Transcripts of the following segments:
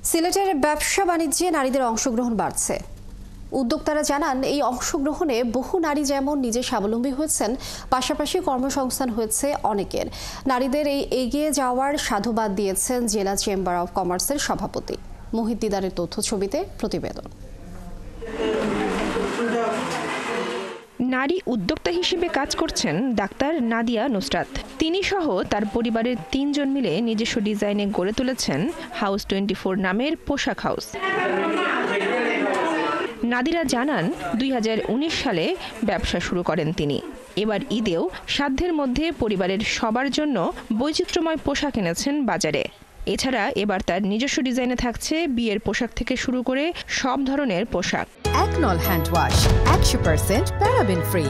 সিলেটের ব্যবসা বাণিজ্যে নারীদের অংশগ্রহণ বাড়ছে। উদ্যোক্তারা জানান, এই অংশগ্রহণে বহু নারী যেমন নিজে স্বাবলম্বী হয়েছেন, পাশাপাশি কর্মসংস্থান হয়েছে অনেকের। নারীদের এই এগিয়ে যাওয়ার সাধুবাদ দিয়েছেন জেলা চেম্বার অব কমার্সের সভাপতি। মোহিত দিদারের তথ্য ছবিতে প্রতিবেদন। নারী উদ্যোক্তা হিসেবে কাজ করছেন ডাক্তার নাদিয়া নুসরাত। তিনি সহ তার পরিবারের 3 জন মিলে নিজস্ব ডিজাইনে গড়ে তুলেছেন হাউস 24 নামের পোশাক হাউস। নাদিরা জানান, 2019 সালে ব্যবসা শুরু করেন তিনি। এবার ঈদেও সাধ্যের মধ্যে পরিবারের সবার জন্য বৈচিত্র্যময় পোশাক এনেছেন বাজারে। এছাড়া এবার তার নিজস্ব ডিজাইনে থাকছে বিয়ের পোশাক থেকে শুরু করে সব ধরনের পোশাক। একনল হ্যান্ড ওয়াশ 100% প্যারাবেন ফ্রি,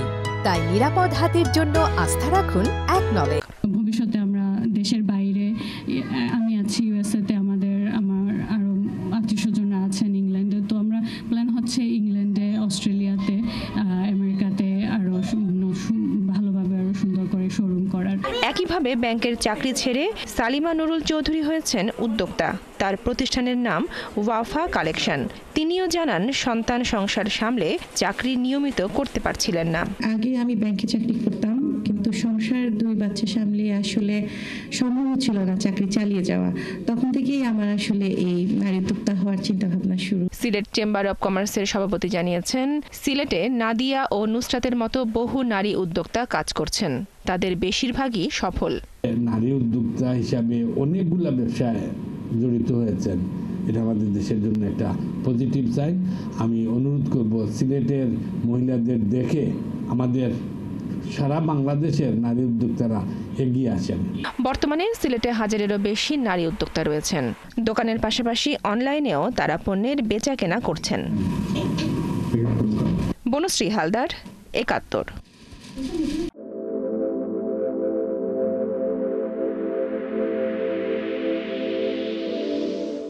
তাই নিরাপদ হাতের জন্য আস্থা রাখুন একনলে। ভবিষ্যতে আমরা দেশের বাইরে, আমি আছি ইউএসএতে, আমার আরো আত্মীয়স্বজনরা আছেন ইংল্যান্ডে, তো আমরা প্ল্যান হচ্ছে ইংল্যান্ডে, অস্ট্রেলিয়াতে, আমেরিকাতে আরো ভালোভাবে আরো সুন্দর করে শোরুম করার। একইভাবে ব্যাংকের চাকরি ছেড়ে সালিমা নুরুল চৌধুরী হয়েছেন উদ্যোক্তা। তার প্রতিষ্ঠানের নাম ওয়াফা কালেকশন। তিনিও জানান, সন্তান সংসার সামলে চাকরি নিয়মিত করতে পারছিলেন না। আগে আমি ব্যাংকে চাকরি করতাম, কিন্তু সংসার 2 বাচ্চা সামলে আসলে সম্ভব ছিল না চাকরি চালিয়ে যাওয়া। তখন থেকেই আমার আসলে এই নারী উদ্যোক্তা হওয়ার চিন্তা ভাবনা শুরু। সিলেট চেম্বার অব কমার্সের সভাপতি জানিয়েছেন, সিলেটে নাদিয়া ও নুসরাতের মতো বহু নারী উদ্যোক্তা কাজ করছেন। তাদের বেশিরভাগই সফল। নারী উদ্যোক্তা হিসাবে অনেকগুলা ব্যবসায় জড়িত হয়েছেন। এটা আমাদের দেশের জন্য একটা পজিটিভ সাইড। আমি অনুরোধ করব, সিলেটের মহিলাদের দেখে আমাদের সারা বাংলাদেশের নারী উদ্যোক্তারা এগিয়ে আসেন। বর্তমানে সিলেটে 1000-এরও বেশি নারী উদ্যোক্তা রয়েছেন। দোকানের পাশাপাশি অনলাইনেও তারা পণ্যের বেচা কেনা করছেন। বনশ্রী হালদার, 71।